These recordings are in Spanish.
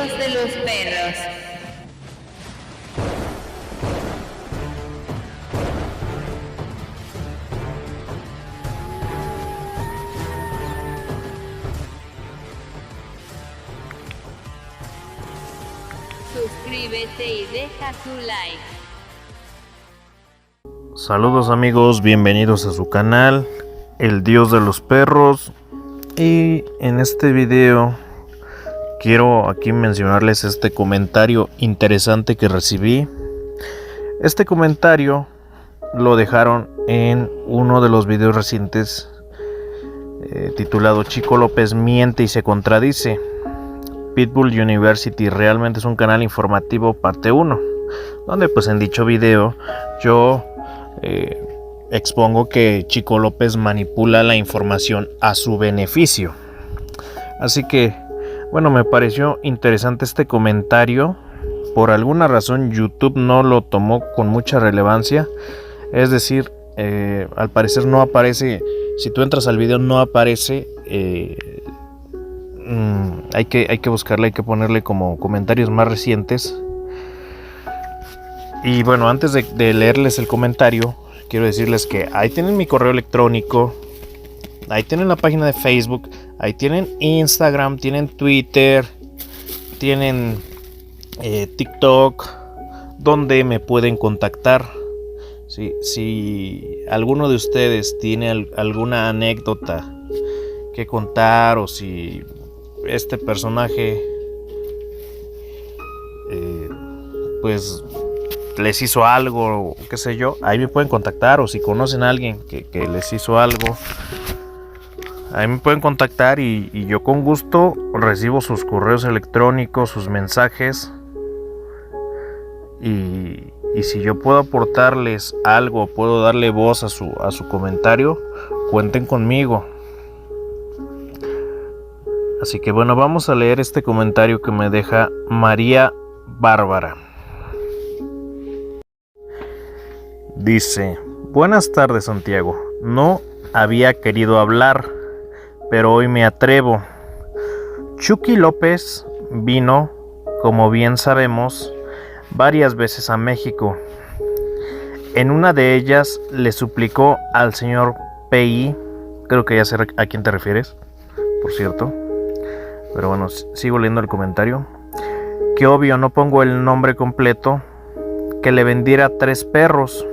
Dios de los perros. Suscríbete y deja tu like. Saludos amigos, bienvenidos a su canal, El Dios de los Perros. Y en este video quiero aquí mencionarles este comentario interesante que recibí. Este comentario lo dejaron en uno de los videos recientes titulado Chico López miente y se contradice. Pitbull University realmente es un canal informativo parte 1, donde pues en dicho video yo expongo que Chico López manipula la información a su beneficio. Así que bueno, me pareció interesante este comentario. Por alguna razón YouTube no lo tomó con mucha relevancia. Es decir, al parecer no aparece. Si tú entras al video no aparece. Hay que buscarle, hay que ponerle como comentarios más recientes. Y bueno, antes de leerles el comentario, quiero decirles que ahí tienen mi correo electrónico, ahí tienen la página de Facebook, ahí tienen Instagram, tienen Twitter, tienen TikTok, donde me pueden contactar. Si alguno de ustedes tiene alguna anécdota que contar, o si este personaje pues les hizo algo, o qué sé yo, ahí me pueden contactar. O si conocen a alguien que les hizo algo, ahí me pueden contactar y yo con gusto recibo sus correos electrónicos, sus mensajes, y si yo puedo aportarles algo, puedo darle voz a su comentario, cuenten conmigo. Así que bueno, vamos a leer este comentario que me deja María Bárbara. Dice: buenas tardes, Santiago. No había querido hablar, pero hoy me atrevo. Chucky López vino, como bien sabemos, varias veces a México. En una de ellas le suplicó al señor P.I., creo que ya sé a quién te refieres, por cierto, pero bueno, sigo leyendo el comentario, que obvio no pongo el nombre completo, que le vendiera 3 perros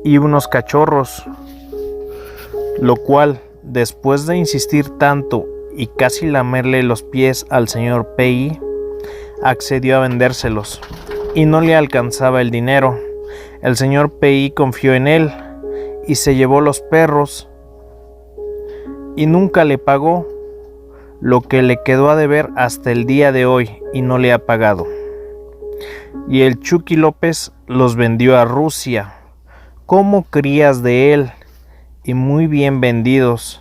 y unos cachorros, lo cual, después de insistir tanto y casi lamerle los pies al señor P.I., accedió a vendérselos y no le alcanzaba el dinero. El señor P.I. confió en él y se llevó los perros y nunca le pagó, lo que le quedó a deber hasta el día de hoy y no le ha pagado. Y el Chucky López los vendió a Rusia como crías de él y muy bien vendidos,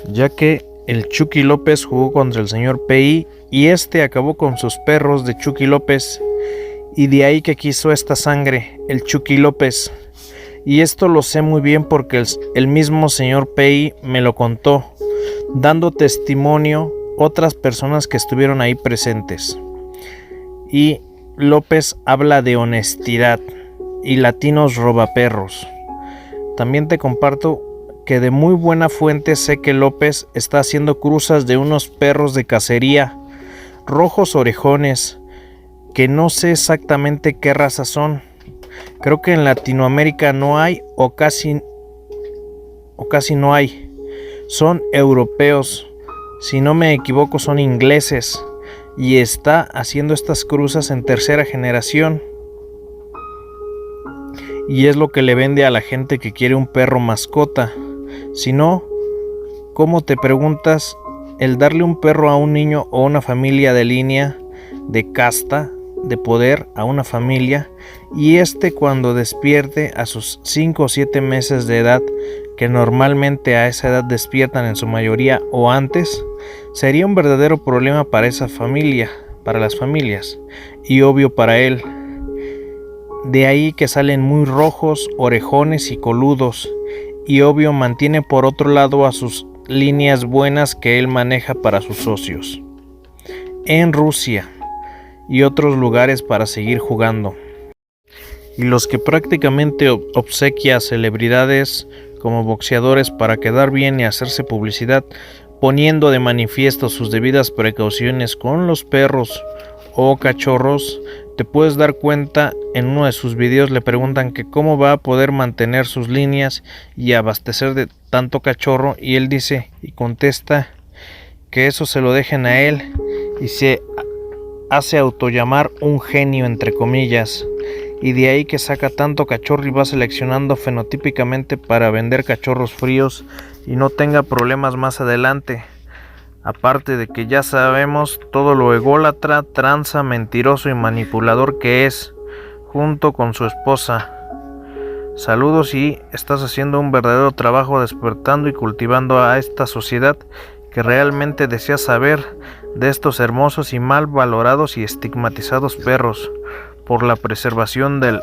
ya que el Chucky López jugó contra el señor P.I. y este acabó con sus perros de Chucky López, y de ahí que quiso esta sangre el Chucky López. Y esto lo sé muy bien porque el mismo señor P.I. me lo contó, dando testimonio otras personas que estuvieron ahí presentes. Y López habla de honestidad y latinos robaperros. También te comparto que de muy buena fuente sé que López está haciendo cruzas de unos perros de cacería, rojos orejones, que no sé exactamente qué raza son. Creo que en Latinoamérica no hay o casi no hay. Son europeos, si no me equivoco son ingleses, y está haciendo estas cruzas en 3ª generación. Y es lo que le vende a la gente que quiere un perro mascota. Si no, ¿cómo te preguntas el darle un perro a un niño o una familia de línea, de casta, de poder a una familia, y cuando despierte a sus 5 o 7 meses de edad, que normalmente a esa edad despiertan en su mayoría o antes, sería un verdadero problema para esa familia, para las familias, y obvio para él. De ahí que salen muy rojos, orejones y coludos, y obvio mantiene por otro lado a sus líneas buenas que él maneja para sus socios. en Rusia y otros lugares para seguir jugando. Y los que prácticamente obsequia a celebridades como boxeadores para quedar bien y hacerse publicidad, poniendo de manifiesto sus debidas precauciones con los perros o cachorros. Te puedes dar cuenta, en uno de sus videos le preguntan que cómo va a poder mantener sus líneas y abastecer de tanto cachorro, y él dice y contesta que eso se lo dejen a él, y se hace autollamar un genio entre comillas, y de ahí que saca tanto cachorro y va seleccionando fenotípicamente para vender cachorros fríos y no tenga problemas más adelante. Aparte de que ya sabemos todo lo ególatra, tranza, mentiroso y manipulador que es, junto con su esposa. Saludos, y estás haciendo un verdadero trabajo despertando y cultivando a esta sociedad que realmente desea saber de estos hermosos y mal valorados y estigmatizados perros, por la preservación del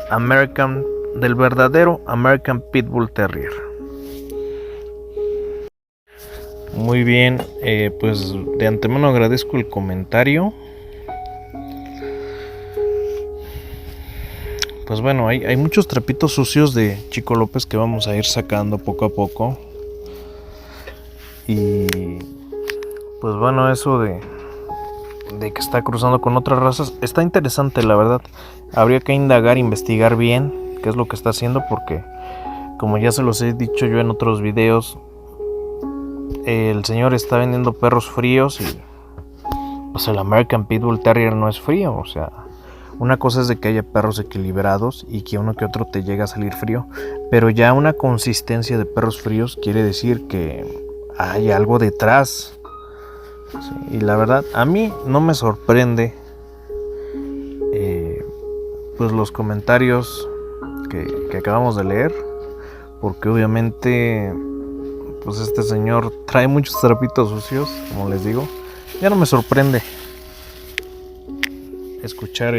verdadero American Pitbull Terrier. Muy bien, pues de antemano agradezco el comentario. Pues bueno, hay muchos trapitos sucios de Chico López que vamos a ir sacando poco a poco. Y pues bueno, eso de que está cruzando con otras razas está interesante, la verdad. Habría que indagar, investigar bien qué es lo que está haciendo, porque como ya se los he dicho yo en otros videos, el señor está vendiendo perros fríos y pues el American Pitbull Terrier no es frío. O sea, una cosa es de que haya perros equilibrados y que uno que otro te llega a salir frío, pero ya una consistencia de perros fríos quiere decir que hay algo detrás. Sí, y la verdad a mí no me sorprende pues los comentarios que acabamos de leer, porque obviamente pues este señor trae muchos trapitos sucios, como les digo. Ya no me sorprende escuchar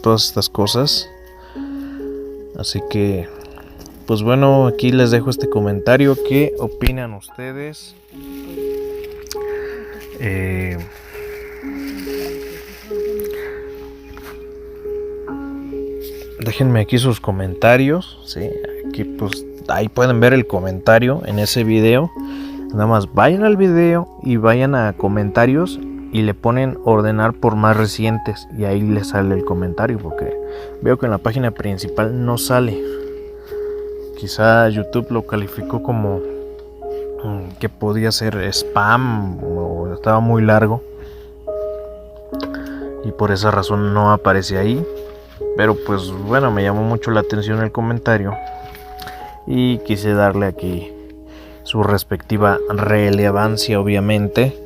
todas estas cosas. Así que pues bueno, aquí les dejo este comentario. ¿Qué opinan ustedes? Déjenme aquí sus comentarios, ¿sí? Aquí pues ahí pueden ver el comentario en ese video. Nada más vayan al video y vayan a comentarios y le ponen ordenar por más recientes, y ahí les sale el comentario, porque veo que en la página principal no sale. Quizá YouTube lo calificó como que podía ser spam o estaba muy largo, y por esa razón no aparece ahí. Pero pues bueno, me llamó mucho la atención el comentario y quise darle aquí su respectiva relevancia, obviamente.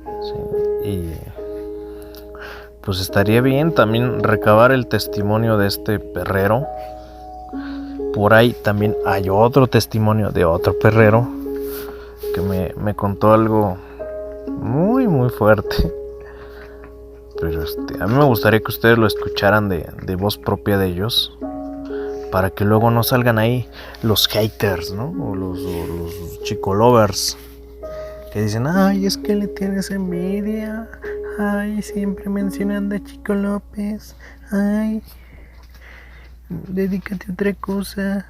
Sí, y pues estaría bien también recabar el testimonio de este perrero. Por ahí también hay otro testimonio de otro perrero que me contó algo muy muy fuerte. Pero a mí me gustaría que ustedes lo escucharan de voz propia de ellos, para que luego no salgan ahí los haters, ¿no? O los chico lovers que dicen, ay, es que le tienes envidia, ay, siempre mencionan de Chico López, ay, dedícate a otra cosa.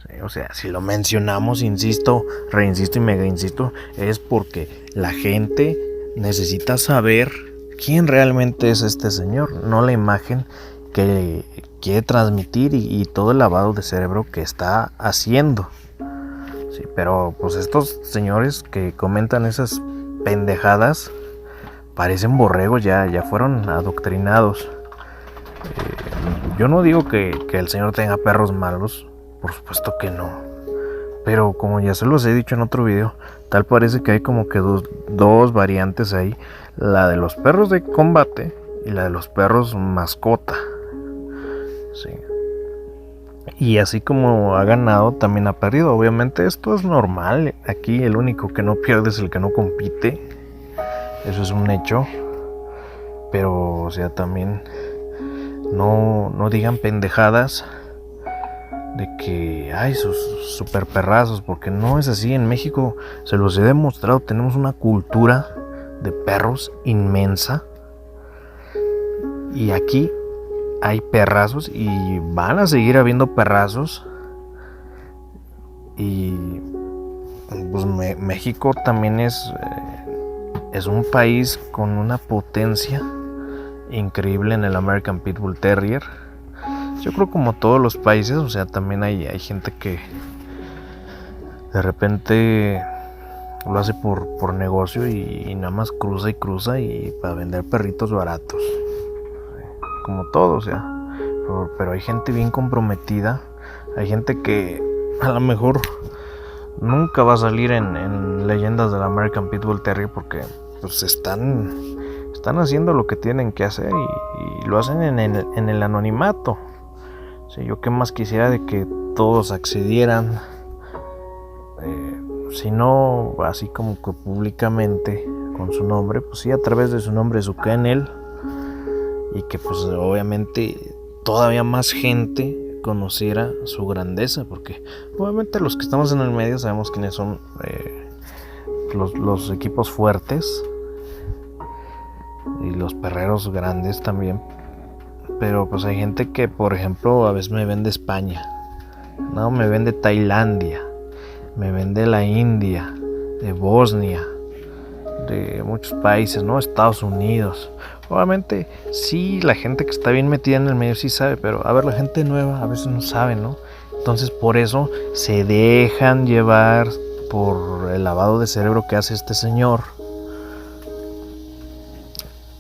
Sí, o sea, si lo mencionamos, insisto, reinsisto y mega insisto, es porque la gente necesita saber quién realmente es este señor, no la imagen que quiere transmitir y todo el lavado de cerebro que está haciendo. Sí, pero pues estos señores que comentan esas pendejadas parecen borregos, ya fueron adoctrinados. Yo no digo que el señor tenga perros malos, por supuesto que no, pero como ya se los he dicho en otro video, tal parece que hay como que dos variantes ahí, la de los perros de combate y la de los perros mascota. Sí. Y así como ha ganado, también ha perdido. Obviamente esto es normal. Aquí el único que no pierde es el que no compite. Eso es un hecho. Pero, o sea, también no digan pendejadas de que hay sus super perrazos, porque no es así. En México, se los he demostrado, tenemos una cultura de perros inmensa. Y aquí hay perrazos y van a seguir habiendo perrazos. Y pues México también es un país con una potencia increíble en el American Pitbull Terrier. Yo creo como todos los países, o sea, también hay gente que de repente lo hace por negocio y nada más cruza y para vender perritos baratos. Como todo, o sea, pero hay gente bien comprometida, hay gente que a lo mejor nunca va a salir en leyendas del American Pitbull Terrier porque pues están haciendo lo que tienen que hacer y lo hacen en el anonimato. O sea, yo qué más quisiera de que todos accedieran, si no así como que públicamente con su nombre, pues sí a través de su nombre, su kennel, y que pues obviamente todavía más gente conociera su grandeza, porque obviamente los que estamos en el medio sabemos quiénes son los equipos fuertes y los perreros grandes también, pero pues hay gente que por ejemplo a veces me ven de España, no, me ven de Tailandia, me ven de la India, de Bosnia, de muchos países, ¿no? Estados Unidos. Obviamente sí, la gente que está bien metida en el medio sí sabe, pero a ver, la gente nueva a veces no sabe, ¿no? Entonces por eso se dejan llevar por el lavado de cerebro que hace este señor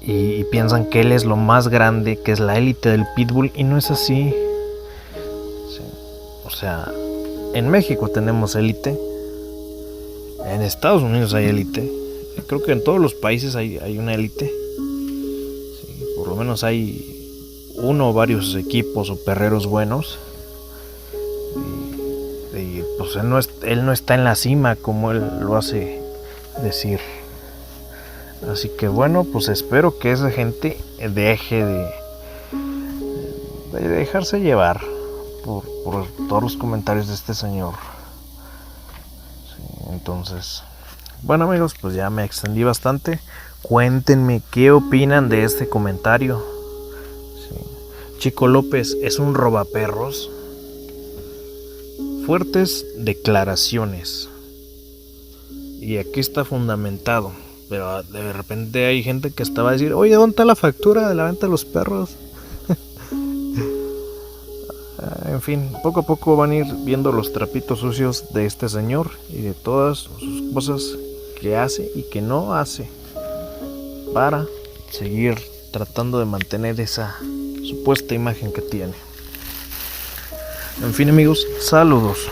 y piensan que él es lo más grande, que es la élite del pitbull, y no es así. Sí. O sea, en México tenemos élite, en Estados Unidos hay élite, creo que en todos los países hay una élite. Por lo menos hay uno o varios equipos o perreros buenos. Y pues él no está en la cima como él lo hace decir. Así que bueno, pues espero que esa gente deje de dejarse llevar por todos los comentarios de este señor. Sí, entonces, bueno amigos, pues ya me extendí bastante. Cuéntenme qué opinan de este comentario. Sí. Chico López es un robaperros. Fuertes declaraciones. Y aquí está fundamentado. Pero de repente hay gente que estaba a decir, oye, ¿dónde está la factura de la venta de los perros? En fin, poco a poco van a ir viendo los trapitos sucios de este señor y de todas sus cosas que hace y que no hace, para seguir tratando de mantener esa supuesta imagen que tiene. En fin amigos, saludos.